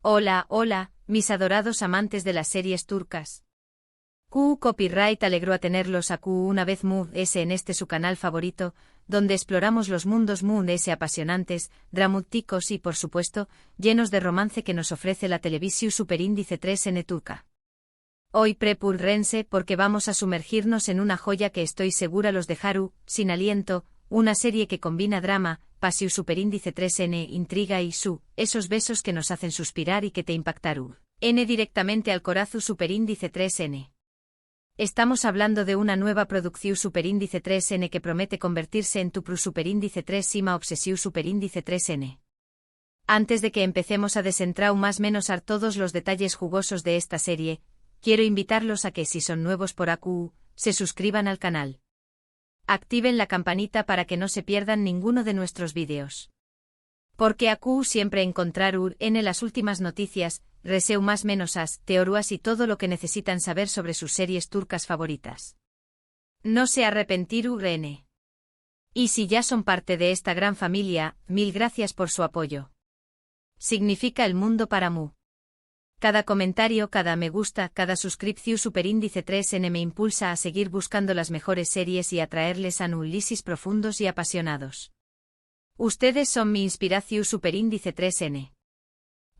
Hola, hola, mis adorados amantes de las series turcas. Q Copyright alegró a tenerlos a Q una vez Mood S en este su canal favorito, donde exploramos los mundos Mood S apasionantes, dramáticos y, por supuesto, llenos de romance que nos ofrece la televisión Superíndice 3N turca. Hoy prepúrense porque vamos a sumergirnos en una joya que estoy segura los dejará sin aliento, una serie que combina drama, pasión Superíndice 3N, intriga y esos besos que nos hacen suspirar y que te impactarán directamente al corazón Superíndice 3N. Estamos hablando de una nueva producción Superíndice 3N que promete convertirse en tu Superíndice 3 obsesión Superíndice 3N. Antes de que empecemos a desentrar más menos a todos los detalles jugosos de esta serie, quiero invitarlos a que si son nuevos por AQ, se suscriban al canal. Activen la campanita para que no se pierdan ninguno de nuestros vídeos. Porque AQ siempre encontrarán en las últimas noticias, reseu más menos teorías y todo lo que necesitan saber sobre sus series turcas favoritas. No se arrepentirán. Y si ya son parte de esta gran familia, mil gracias por su apoyo. Significa el mundo para mí. Cada comentario, cada me gusta, cada suscripción Superíndice 3N me impulsa a seguir buscando las mejores series y a traerles análisis profundos y apasionados. Ustedes son mi inspiración Superíndice 3N.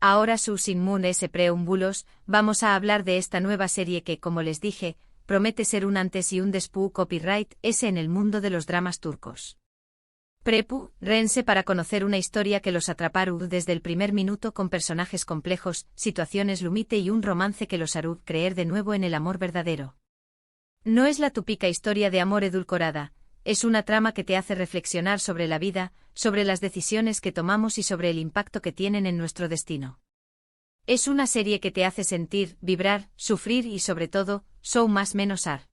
Ahora sin Moon S preámbulos, vamos a hablar de esta nueva serie que, como les dije, promete ser un antes y un después Copyright S en el mundo de los dramas turcos. Prepúrense para conocer una historia que los atrapará desde el primer minuto con personajes complejos, situaciones límite y un romance que los hará creer de nuevo en el amor verdadero. No es la típica historia de amor edulcorada, es una trama que te hace reflexionar sobre la vida, sobre las decisiones que tomamos y sobre el impacto que tienen en nuestro destino. Es una serie que te hace sentir, vibrar, sufrir y sobre todo, más menos ar.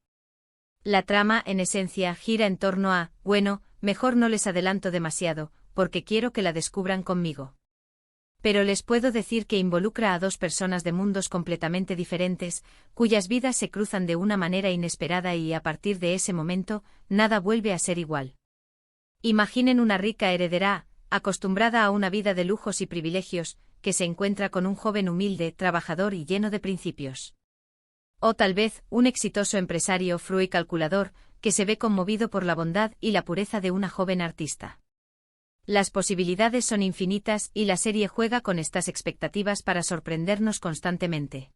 La trama, en esencia, gira en torno a, bueno, mejor no les adelanto demasiado, porque quiero que la descubran conmigo. Pero les puedo decir que involucra a dos personas de mundos completamente diferentes, cuyas vidas se cruzan de una manera inesperada y a partir de ese momento, nada vuelve a ser igual. Imaginen una rica heredera, acostumbrada a una vida de lujos y privilegios, que se encuentra con un joven humilde, trabajador y lleno de principios. O tal vez, un exitoso empresario frío y calculador, que se ve conmovido por la bondad y la pureza de una joven artista. Las posibilidades son infinitas y la serie juega con estas expectativas para sorprendernos constantemente.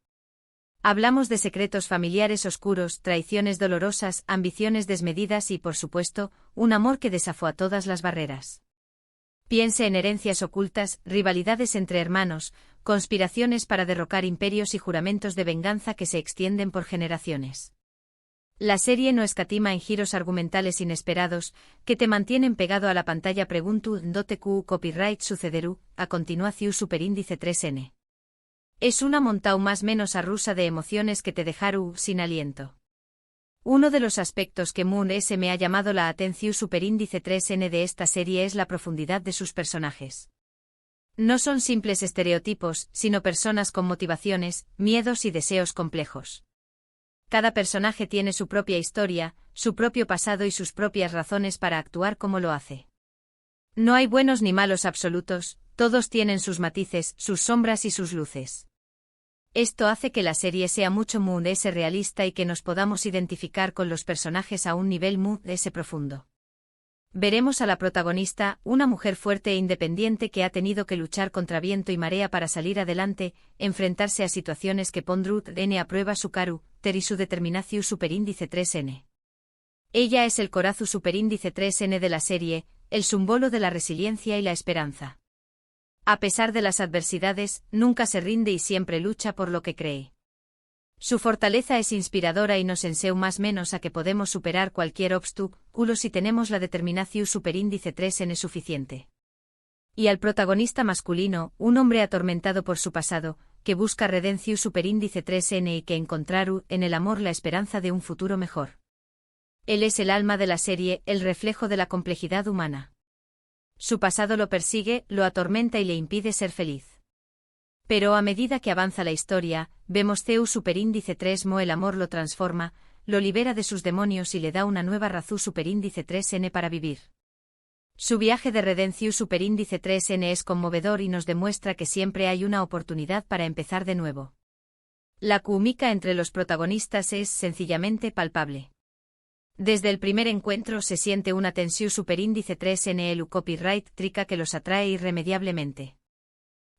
Hablamos de secretos familiares oscuros, traiciones dolorosas, ambiciones desmedidas y, por supuesto, un amor que desafía todas las barreras. Piense en herencias ocultas, rivalidades entre hermanos, conspiraciones para derrocar imperios y juramentos de venganza que se extienden por generaciones. La serie no escatima en giros argumentales inesperados, que te mantienen pegado a la pantalla. ¿Dónde Copyright sucederú, a continuación Superíndice 3N. Es una montaña más menos rusa de emociones que te dejarú sin aliento. Uno de los aspectos que Moon S me ha llamado la atención Superíndice 3N de esta serie es la profundidad de sus personajes. No son simples estereotipos, sino personas con motivaciones, miedos y deseos complejos. Cada personaje tiene su propia historia, su propio pasado y sus propias razones para actuar como lo hace. No hay buenos ni malos absolutos, todos tienen sus matices, sus sombras y sus luces. Esto hace que la serie sea mucho Moon S realista y que nos podamos identificar con los personajes a un nivel Moon S profundo. Veremos a la protagonista, una mujer fuerte e independiente que ha tenido que luchar contra viento y marea para salir adelante, enfrentarse a situaciones que pondrán a prueba su carácter y su determinación Superíndice 3N. Ella es el corazón Superíndice 3N de la serie, el símbolo de la resiliencia y la esperanza. A pesar de las adversidades, nunca se rinde y siempre lucha por lo que cree. Su fortaleza es inspiradora y nos enseña más menos a que podemos superar cualquier obstáculo si tenemos la determinación Superíndice 3N suficiente. Y al protagonista masculino, un hombre atormentado por su pasado, que busca redención Superíndice 3N y que encontrará en el amor la esperanza de un futuro mejor. Él es el alma de la serie, el reflejo de la complejidad humana. Su pasado lo persigue, lo atormenta y le impide ser feliz. Pero a medida que avanza la historia, vemos Superíndice 3Mo el amor lo transforma, lo libera de sus demonios y le da una nueva razón Superíndice 3N para vivir. Su viaje de redención superíndice 3N es conmovedor y nos demuestra que siempre hay una oportunidad para empezar de nuevo. La química entre los protagonistas es sencillamente palpable. Desde el primer encuentro se siente una tensión superíndice 3N el copyright trica que los atrae irremediablemente.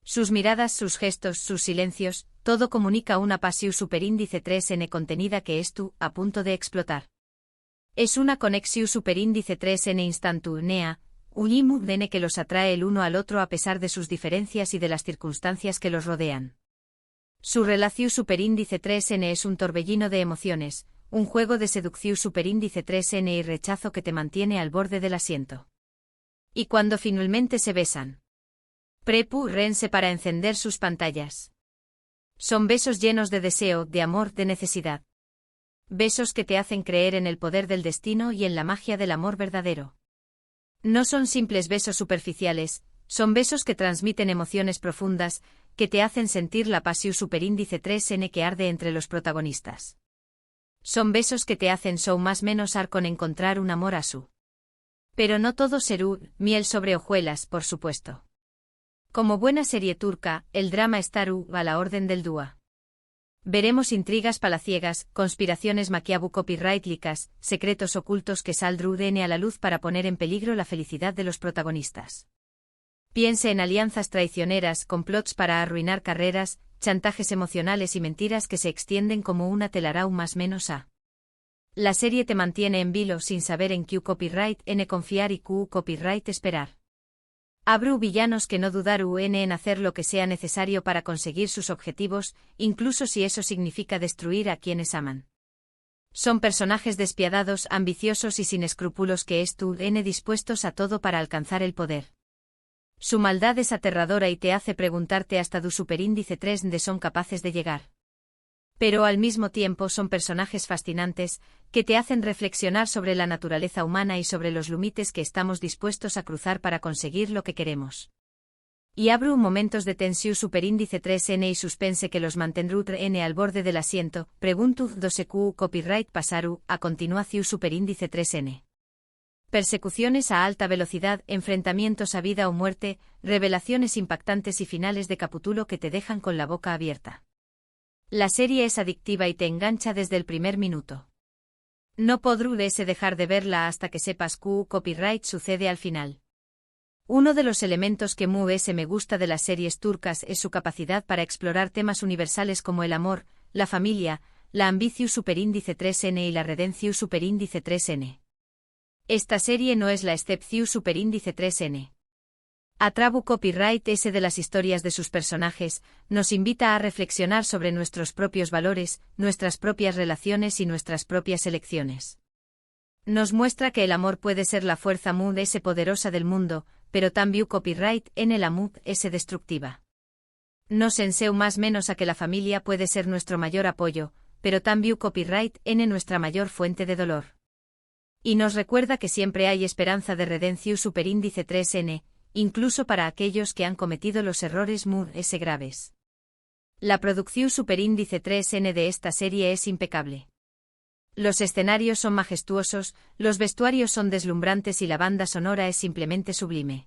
Sus miradas, sus gestos, sus silencios, todo comunica una pasión superíndice 3N contenida que es tú, a punto de explotar. Es una conexión superíndice 3N instantánea, un imud que los atrae el uno al otro a pesar de sus diferencias y de las circunstancias que los rodean. Su relación superíndice 3N es un torbellino de emociones, un juego de seducción superíndice 3N y rechazo que te mantiene al borde del asiento. Y cuando finalmente se besan, prepárense para encender sus pantallas. Son besos llenos de deseo, de amor, de necesidad. Besos que te hacen creer en el poder del destino y en la magia del amor verdadero. No son simples besos superficiales, son besos que transmiten emociones profundas, que te hacen sentir la pasión superíndice 3N que arde entre los protagonistas. Son besos que te hacen más menos con encontrar un amor a su. Pero no todo será miel sobre hojuelas, por supuesto. Como buena serie turca, el drama estará a la orden del día. Veremos intrigas palaciegas, conspiraciones copyrightlicas, secretos ocultos que saldrán a la luz para poner en peligro la felicidad de los protagonistas. Piense en alianzas traicioneras, complots para arruinar carreras, chantajes emocionales y mentiras que se extienden como una telaraña más menos a. La serie te mantiene en vilo sin saber en qué copyright n confiar y qué copyright esperar. Habrá villanos que no dudarán en hacer lo que sea necesario para conseguir sus objetivos, incluso si eso significa destruir a quienes aman. Son personajes despiadados, ambiciosos y sin escrúpulos que están dispuestos a todo para alcanzar el poder. Su maldad es aterradora y te hace preguntarte hasta du superíndice 3 de son capaces de llegar. Pero al mismo tiempo son personajes fascinantes, que te hacen reflexionar sobre la naturaleza humana y sobre los límites que estamos dispuestos a cruzar para conseguir lo que queremos. Y habrá momentos de tensión superíndice 3N y suspense que los mantendrán al borde del asiento, pregunto dose Q copyright pasaru, a continuación superíndice 3N. Persecuciones a alta velocidad, enfrentamientos a vida o muerte, revelaciones impactantes y finales de capítulo que te dejan con la boca abierta. La serie es adictiva y te engancha desde el primer minuto. No podrás dejar de verla hasta que sepas qué copyright sucede al final. Uno de los elementos que me gusta de las series turcas es su capacidad para explorar temas universales como el amor, la familia, la ambición superíndice 3N y la redención superíndice 3N. Esta serie no es la excepción superíndice 3N. Atrabu copyright S de las historias de sus personajes, nos invita a reflexionar sobre nuestros propios valores, nuestras propias relaciones y nuestras propias elecciones. Nos muestra que el amor puede ser la fuerza S poderosa del mundo, pero también copyright en el amor S destructiva. Nos enseña más menos a que la familia puede ser nuestro mayor apoyo, pero también copyright en nuestra mayor fuente de dolor. Y nos recuerda que siempre hay esperanza de redención superíndice 3N, incluso para aquellos que han cometido los errores S graves. La producción superíndice 3N de esta serie es impecable. Los escenarios son majestuosos, los vestuarios son deslumbrantes y la banda sonora es simplemente sublime.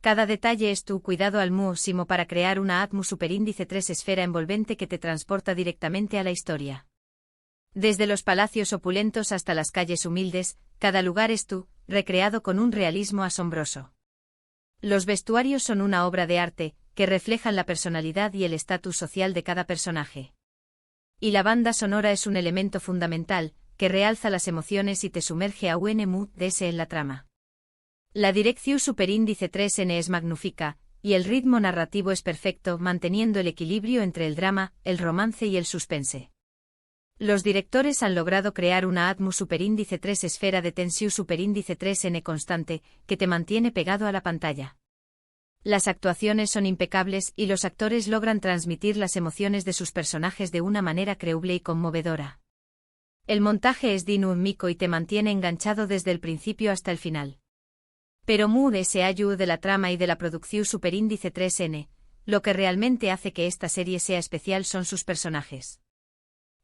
Cada detalle es tu cuidado al máximo para crear una atmósfera superíndice 3 esfera envolvente que te transporta directamente a la historia. Desde los palacios opulentos hasta las calles humildes, cada lugar es recreado con un realismo asombroso. Los vestuarios son una obra de arte, que reflejan la personalidad y el estatus social de cada personaje. Y la banda sonora es un elemento fundamental, que realza las emociones y te sumerge a un mood en la trama. La dirección superíndice 3N es magnífica, y el ritmo narrativo es perfecto, manteniendo el equilibrio entre el drama, el romance y el suspense. Los directores han logrado crear una atmósfera superíndice 3 esfera de tensión superíndice 3N constante, que te mantiene pegado a la pantalla. Las actuaciones son impecables y los actores logran transmitir las emociones de sus personajes de una manera creíble y conmovedora. El montaje es dinámico y te mantiene enganchado desde el principio hasta el final. Pero se ayuda de la trama y de la producción superíndice 3N, lo que realmente hace que esta serie sea especial son sus personajes.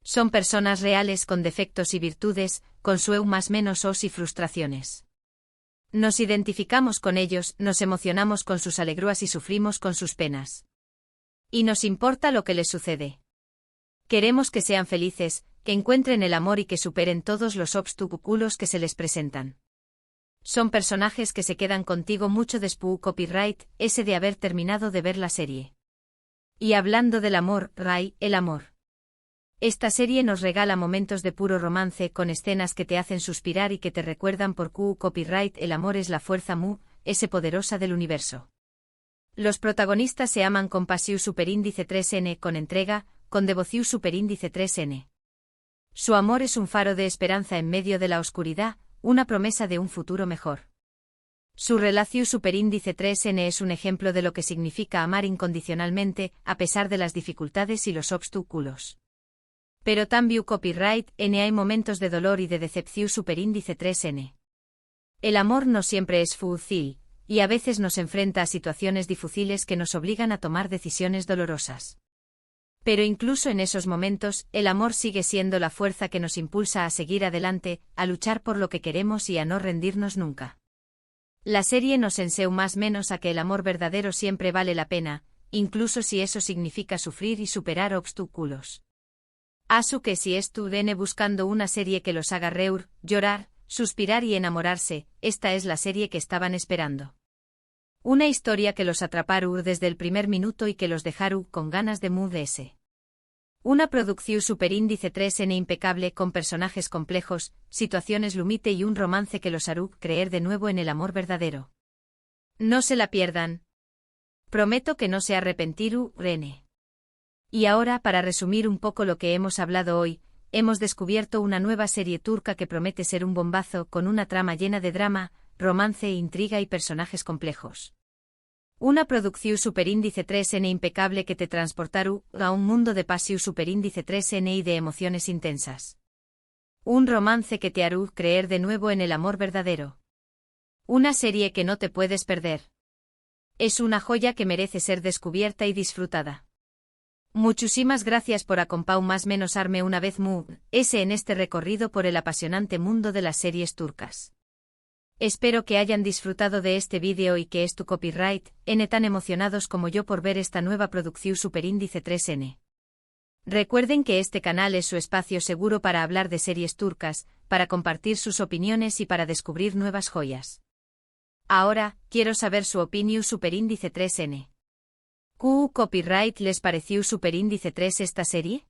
Son personas reales con defectos y virtudes, con su más menos os y frustraciones. Nos identificamos con ellos, nos emocionamos con sus alegrías y sufrimos con sus penas. Y nos importa lo que les sucede. Queremos que sean felices, que encuentren el amor y que superen todos los obstáculos que se les presentan. Son personajes que se quedan contigo mucho después copyright, ese de haber terminado de ver la serie. Y hablando del amor, Ray, el amor. Esta serie nos regala momentos de puro romance con escenas que te hacen suspirar y que te recuerdan por copyright el amor es la fuerza ese poderosa del universo. Los protagonistas se aman con pasión superíndice 3n, con entrega, con devoción superíndice 3n. Su amor es un faro de esperanza en medio de la oscuridad, una promesa de un futuro mejor. Su relación superíndice 3n es un ejemplo de lo que significa amar incondicionalmente, a pesar de las dificultades y los obstáculos. Pero también copyright n hay momentos de dolor y de decepción superíndice 3n. El amor no siempre es fácil, y a veces nos enfrenta a situaciones difíciles que nos obligan a tomar decisiones dolorosas. Pero incluso en esos momentos, el amor sigue siendo la fuerza que nos impulsa a seguir adelante, a luchar por lo que queremos y a no rendirnos nunca. La serie nos enseña más o menos a que el amor verdadero siempre vale la pena, incluso si eso significa sufrir y superar obstáculos. Asu que si estuvieron buscando una serie que los haga reír, llorar, suspirar y enamorarse, esta es la serie que estaban esperando. Una historia que los atraparu desde el primer minuto y que los dejaru con ganas de mudarse. Una producción superíndice 3n impecable con personajes complejos, situaciones lumite y un romance que los hará creer de nuevo en el amor verdadero. No se la pierdan. Prometo que no se arrepentiru, Rene. Y ahora, para resumir un poco lo que hemos hablado hoy, hemos descubierto una nueva serie turca que promete ser un bombazo con una trama llena de drama, romance, intriga y personajes complejos. Una producción superíndice 3n impecable que te transportaru a un mundo de pasión superíndice 3n y de emociones intensas. Un romance que te hará creer de nuevo en el amor verdadero. Una serie que no te puedes perder. Es una joya que merece ser descubierta y disfrutada. Muchísimas gracias por acompañarme más menos arme una vez en este recorrido por el apasionante mundo de las series turcas. Espero que hayan disfrutado de este vídeo y que es tu copyright, n tan emocionados como yo por ver esta nueva producción superíndice 3n. Recuerden que este canal es su espacio seguro para hablar de series turcas, para compartir sus opiniones y para descubrir nuevas joyas. Ahora, quiero saber su opinión superíndice 3n. ¿Copyright les pareció superíndice 3 esta serie?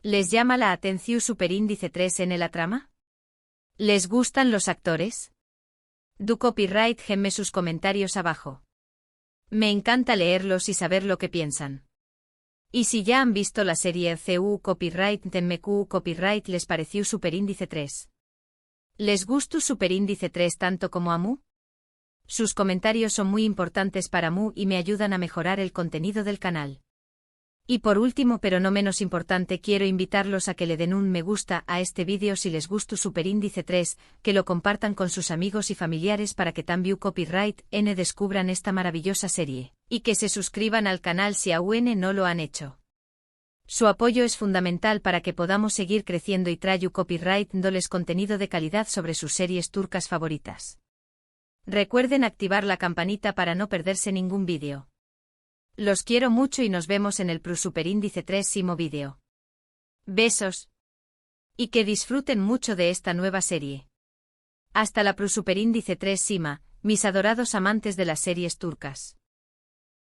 ¿Les llama la atención superíndice 3n la trama? ¿Les gustan los actores? Du copyright gemme sus comentarios abajo. Me encanta leerlos y saber lo que piensan. Y si ya han visto la serie copyright denme copyright les pareció superíndice 3. ¿Les gustó superíndice 3 tanto como a Mu? Sus comentarios son muy importantes para Mu y me ayudan a mejorar el contenido del canal. Y por último pero no menos importante quiero invitarlos a que le den un me gusta a este vídeo si les gustó superíndice 3, que lo compartan con sus amigos y familiares para que también copyright n descubran esta maravillosa serie, y que se suscriban al canal si aún no lo han hecho. Su apoyo es fundamental para que podamos seguir creciendo y traer copyright dándoles contenido de calidad sobre sus series turcas favoritas. Recuerden activar la campanita para no perderse ningún vídeo. Los quiero mucho y nos vemos en el superíndice 3 vídeo. Besos. Y que disfruten mucho de esta nueva serie. Hasta la superíndice 3 mis adorados amantes de las series turcas.